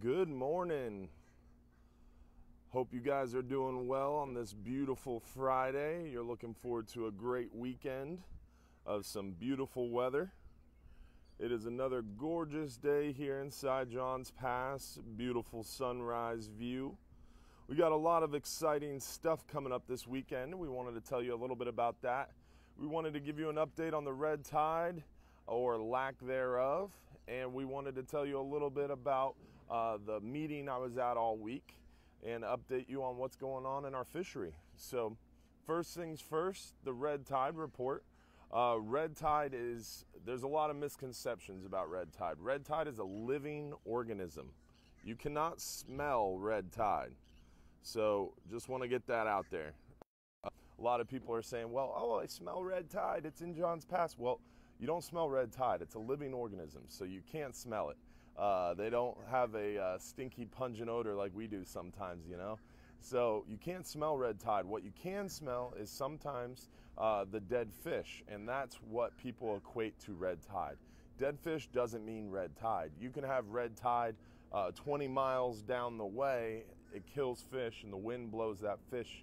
Good morning. Hope you guys are doing well on this beautiful Friday. You're looking forward to a great weekend of some beautiful weather. It is another gorgeous day here inside Johns Pass. Beautiful sunrise view. We got a lot of exciting stuff coming up this weekend. We wanted to tell you a little bit about that. We wanted to give you an update on the red tide or lack thereof, and we wanted to tell you a little bit about the meeting I was at all week and update you on what's going on in our fishery. So first things first, the red tide report. Red tide there's a lot of misconceptions about red tide. Red tide is a living organism. You cannot smell red tide. So just want to get that out there. A lot of people are saying, well, I smell red tide. It's in Johns Pass. Well, you don't smell red tide. It's a living organism, so you can't smell it. They don't have a stinky, pungent odor like we do sometimes, you know. So you can't smell red tide. What you can smell is sometimes the dead fish, and that's what people equate to red tide. Dead fish doesn't mean red tide. You can have red tide 20 miles down the way. It kills fish, and the wind blows that fish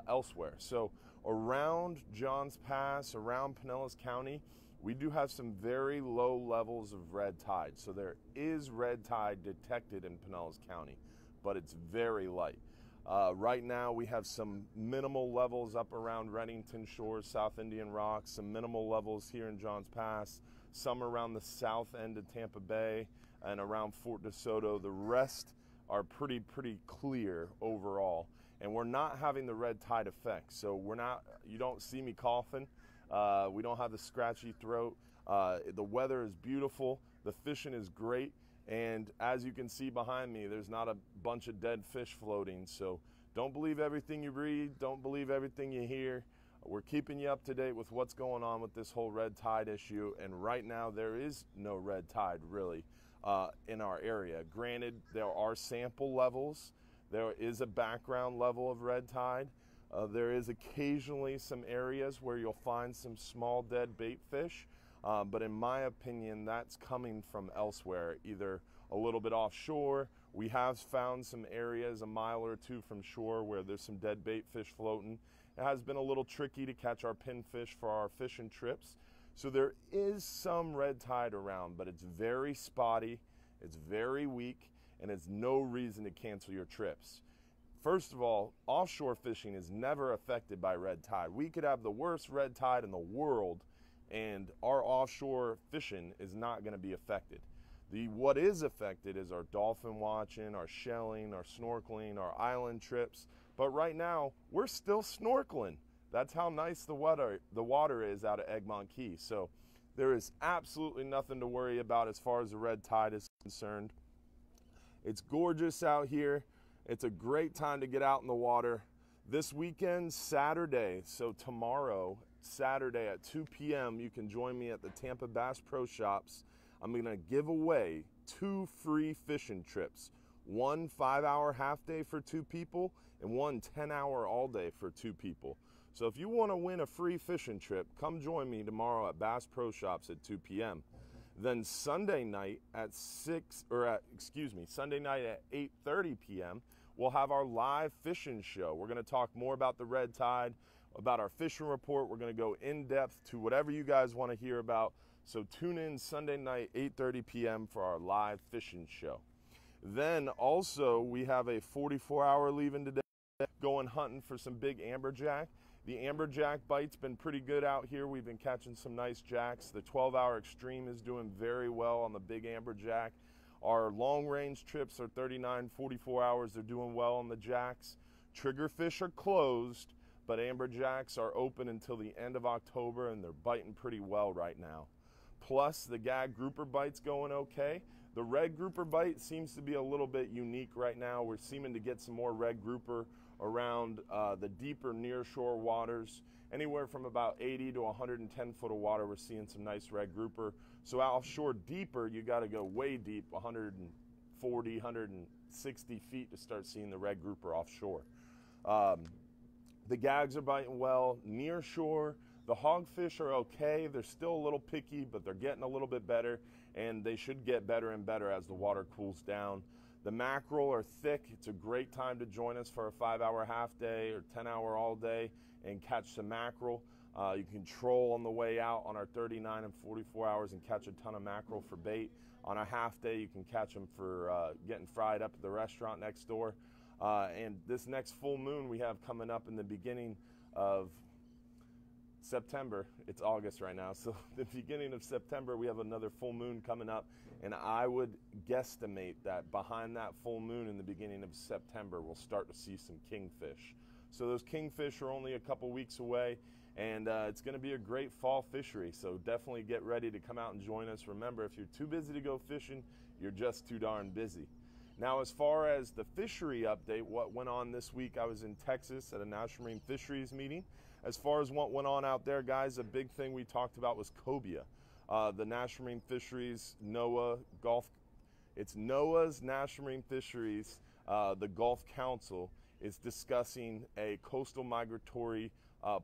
elsewhere. So around Johns Pass, around Pinellas County, we do have some very low levels of red tide. So there is red tide detected in Pinellas County, but it's very light. Right now we have some minimal levels up around Reddington Shores, South Indian Rocks, some minimal levels here in Johns Pass, some around the south end of Tampa Bay and around Fort DeSoto. The rest are pretty clear overall, and we're not having the red tide effect. So you don't see me coughing. We don't have the scratchy throat. The weather is beautiful. The fishing is great. And as you can see behind me, there's not a bunch of dead fish floating. So don't believe everything you read. Don't believe everything you hear. We're keeping you up to date with what's going on with this whole red tide issue. And right now, there is no red tide really in our area. Granted, there are sample levels. There is a background level of red tide. There is occasionally some areas where you'll find some small dead bait fish, but in my opinion, that's coming from elsewhere, either a little bit offshore. We have found some areas a mile or two from shore where there's some dead bait fish floating. It has been a little tricky to catch our pinfish for our fishing trips. So there is some red tide around, but it's very spotty, it's very weak, and it's no reason to cancel your trips. First of all, offshore fishing is never affected by red tide. We could have the worst red tide in the world, and our offshore fishing is not going to be affected. What is affected is our dolphin watching, our shelling, our snorkeling, our island trips. But right now, we're still snorkeling. That's how nice the water is out of Egmont Key. So there is absolutely nothing to worry about as far as the red tide is concerned. It's gorgeous out here. It's a great time to get out in the water. This weekend, Saturday, so tomorrow, Saturday at 2 p.m., you can join me at the Tampa Bass Pro Shops. I'm going to give away 2 free fishing trips. One 5-hour half day for 2 people and one 10-hour all day for 2 people. So if you want to win a free fishing trip, come join me tomorrow at Bass Pro Shops at 2 p.m. Then Sunday night at Sunday night at 8:30 p.m., we'll have our live fishing show. We're going to talk more about the red tide, about our fishing report. We're going to go in depth to whatever you guys want to hear about. So tune in Sunday night, 8:30 p.m. for our live fishing show. Then also we have a 44-hour leaving today, going hunting for some big amberjack. The amberjack bite's been pretty good out here. We've been catching some nice jacks. The 12-hour extreme is doing very well on the big amberjack. Our long-range trips are 39, 44 hours. They're doing well on the jacks. Triggerfish are closed, but amberjacks are open until the end of October, and they're biting pretty well right now. Plus, the gag grouper bite's going okay. The red grouper bite seems to be a little bit unique right now. We're seeming to get some more red grouper around the deeper nearshore waters. Anywhere from about 80 to 110 foot of water, we're seeing some nice red grouper. So offshore deeper, you got to go way deep, 140, 160 feet to start seeing the red grouper offshore. The gags are biting well. Near shore, the hogfish are okay. They're still a little picky, but they're getting a little bit better, and they should get better and better as the water cools down. The mackerel are thick. It's a great time to join us for a 5-hour half day or 10-hour all day and catch some mackerel. You can troll on the way out on our 39 and 44 hours and catch a ton of mackerel for bait. On a half day, you can catch them for getting fried up at the restaurant next door. And this next full moon we have coming up in the beginning of September. It's August right now, so the beginning of September we have another full moon coming up, and I would guesstimate that behind that full moon in the beginning of September we'll start to see some kingfish. So those kingfish are only a couple weeks away, and it's going to be a great fall fishery, so definitely get ready to come out and join us. Remember, if you're too busy to go fishing, you're just too darn busy. Now, as far as the fishery update, what went on this week, I was in Texas at a National Marine Fisheries meeting. As far as what went on out there, guys, a big thing we talked about was cobia. The National Marine Fisheries, NOAA, it's NOAA's National Marine Fisheries, the Gulf Council is discussing a coastal migratory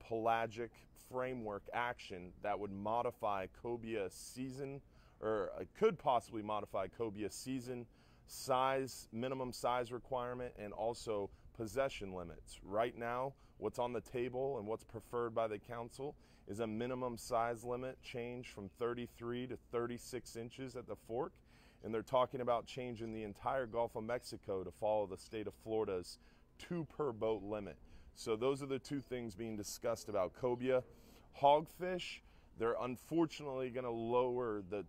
pelagic framework action that would modify cobia season, or it could possibly modify cobia season, size, minimum size requirement, and also possession limits. Right now, what's on the table and what's preferred by the council is a minimum size limit change from 33 to 36 inches at the fork, and they're talking about changing the entire Gulf of Mexico to follow the state of Florida's 2 per boat limit. So those are the two things being discussed about cobia. Hogfish, they're unfortunately going to lower the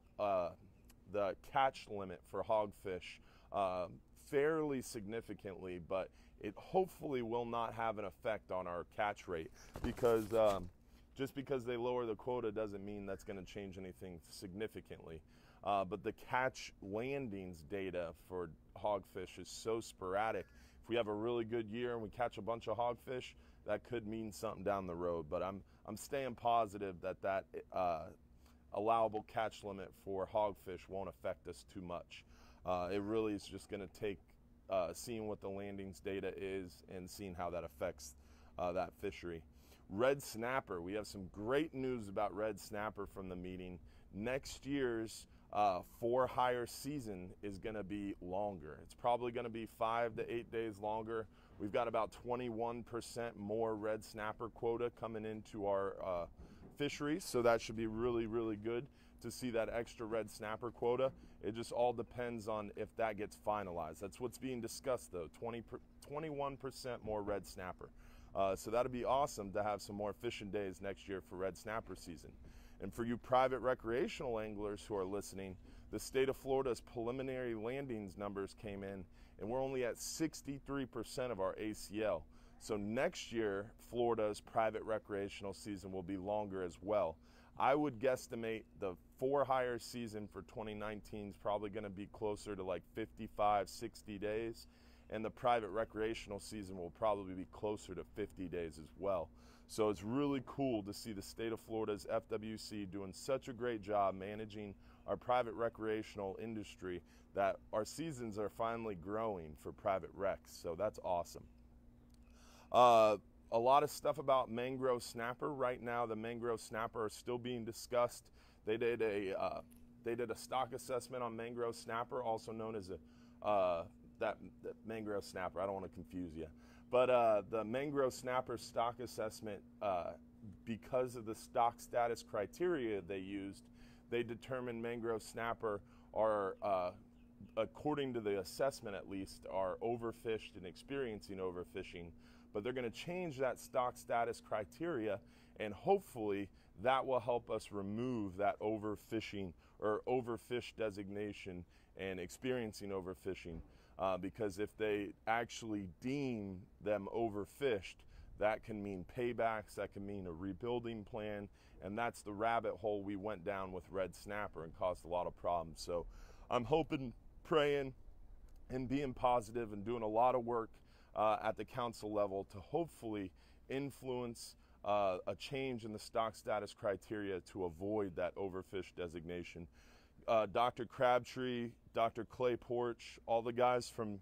catch limit for hogfish fairly significantly, but it hopefully will not have an effect on our catch rate, because just because they lower the quota doesn't mean that's going to change anything significantly. But the catch landings data for hogfish is so sporadic. If we have a really good year and we catch a bunch of hogfish, that could mean something down the road. But I'm staying positive that allowable catch limit for hogfish won't affect us too much. It really is just going to take seeing what the landings data is and seeing how that affects that fishery. Red snapper, we have some great news about red snapper from the meeting. Next year's for-hire season is going to be longer. It's probably going to be 5 to 8 days longer. We've got about 21% more red snapper quota coming into our fisheries, so that should be really, really good to see that extra red snapper quota. It just all depends on if that gets finalized. That's what's being discussed, though, 21% more red snapper. So that'd be awesome to have some more fishing days next year for red snapper season. And for you private recreational anglers who are listening, the state of Florida's preliminary landings numbers came in, and we're only at 63% of our ACL. So next year, Florida's private recreational season will be longer as well. I would guesstimate the for-hire season for 2019 is probably going to be closer to like 55, 60 days, and the private recreational season will probably be closer to 50 days as well. So it's really cool to see the state of Florida's FWC doing such a great job managing our private recreational industry, that our seasons are finally growing for private recs. So that's awesome. A lot of stuff about mangrove snapper. Right now, the mangrove snapper are still being discussed. They did a stock assessment on mangrove snapper, also known as that mangrove snapper. I don't want to confuse you, but the mangrove snapper stock assessment, because of the stock status criteria they used, they determined mangrove snapper are, according to the assessment at least, are overfished and experiencing overfishing. But they're going to change that stock status criteria, and hopefully that will help us remove that overfishing or overfish designation and experiencing overfishing, because if they actually deem them overfished, that can mean paybacks, that can mean a rebuilding plan, and that's the rabbit hole we went down with red snapper and caused a lot of problems. So I'm hoping, praying, and being positive and doing a lot of work at the council level to hopefully influence a change in the stock status criteria to avoid that overfish designation. Dr. Crabtree, Dr. Clay Porch, all the guys from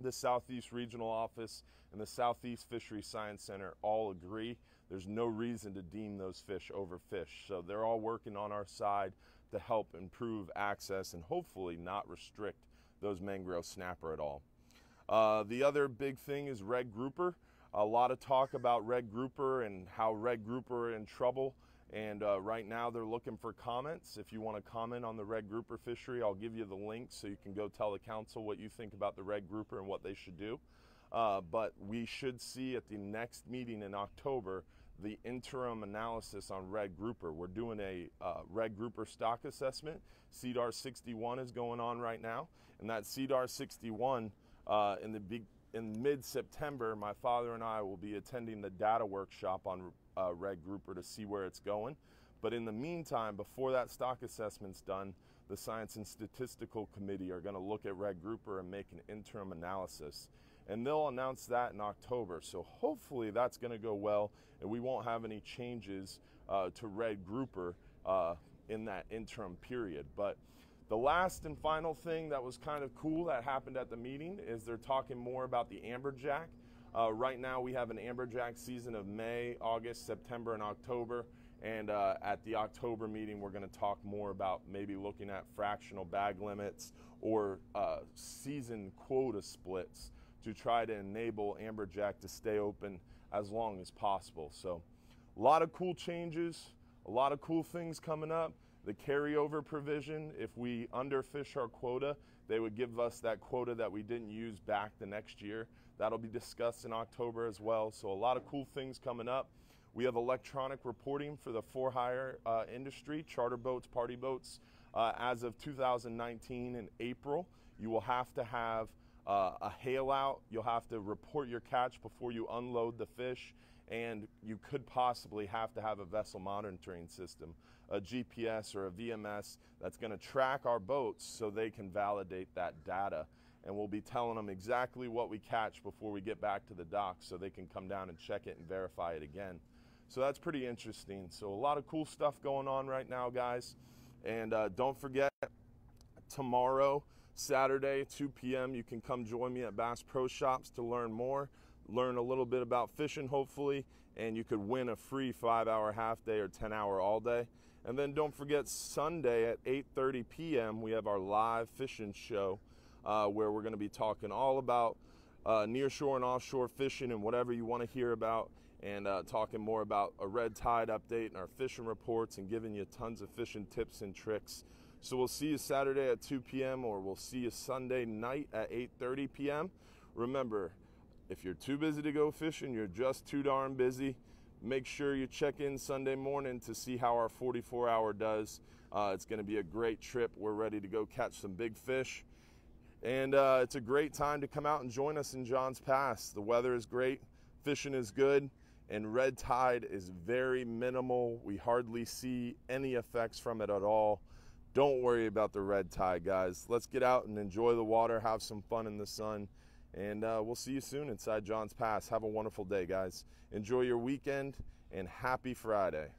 the Southeast Regional Office and the Southeast Fishery Science Center all agree there's no reason to deem those fish overfished. So they're all working on our side to help improve access and hopefully not restrict those mangrove snapper at all. The other big thing is red grouper. A lot of talk about red grouper and how red grouper are in trouble. And right now they're looking for comments. If you want to comment on the red grouper fishery, I'll give you the link so you can go tell the council what you think about the red grouper and what they should do. But we should see at the next meeting in October the interim analysis on red grouper. We're doing a red grouper stock assessment. CDAR 61 is going on right now, and that CDAR 61 in mid-September, my father and I will be attending the data workshop on red grouper to see where it's going. But in the meantime, before that stock assessment's done, the Science and Statistical Committee are going to look at red grouper and make an interim analysis. And they'll announce that in October. So hopefully that's going to go well, and we won't have any changes to red grouper in that interim period. But the last and final thing that was kind of cool that happened at the meeting is they're talking more about the amberjack. Right now we have an amberjack season of May, August, September, and October. And at the October meeting, we're going to talk more about maybe looking at fractional bag limits or season quota splits to try to enable amberjack to stay open as long as possible. So a lot of cool changes, a lot of cool things coming up. The carryover provision, if we underfish our quota, they would give us that quota that we didn't use back the next year. That'll be discussed in October as well. So a lot of cool things coming up. We have electronic reporting for the for-hire industry, charter boats, party boats. As of 2019 in April, you will have to have a hail out. You'll have to report your catch before you unload the fish, and you could possibly have to have a vessel monitoring system, a GPS or a VMS that's going to track our boats so they can validate that data. And we'll be telling them exactly what we catch before we get back to the dock so they can come down and check it and verify it again. So that's pretty interesting. So a lot of cool stuff going on right now, guys. And don't forget, tomorrow, Saturday, 2 p.m., you can come join me at Bass Pro Shops to learn more, learn a little bit about fishing, hopefully, and you could win a free 5-hour half day or 10-hour all day. And then don't forget, Sunday at 8:30 p.m., we have our live fishing show where we're going to be talking all about nearshore and offshore fishing and whatever you want to hear about, and talking more about a red tide update and our fishing reports and giving you tons of fishing tips and tricks. So we'll see you Saturday at 2 p.m. or we'll see you Sunday night at 8:30 p.m. Remember, if you're too busy to go fishing, you're just too darn busy. Make sure you check in Sunday morning to see how our 44-hour does. It's going to be a great trip. We're ready to go catch some big fish. And it's a great time to come out and join us in Johns Pass. The weather is great, fishing is good, and red tide is very minimal. We hardly see any effects from it at all. Don't worry about the red tide, guys. Let's get out and enjoy the water, have some fun in the sun, and we'll see you soon inside Johns Pass. Have a wonderful day, guys. Enjoy your weekend, and happy Friday.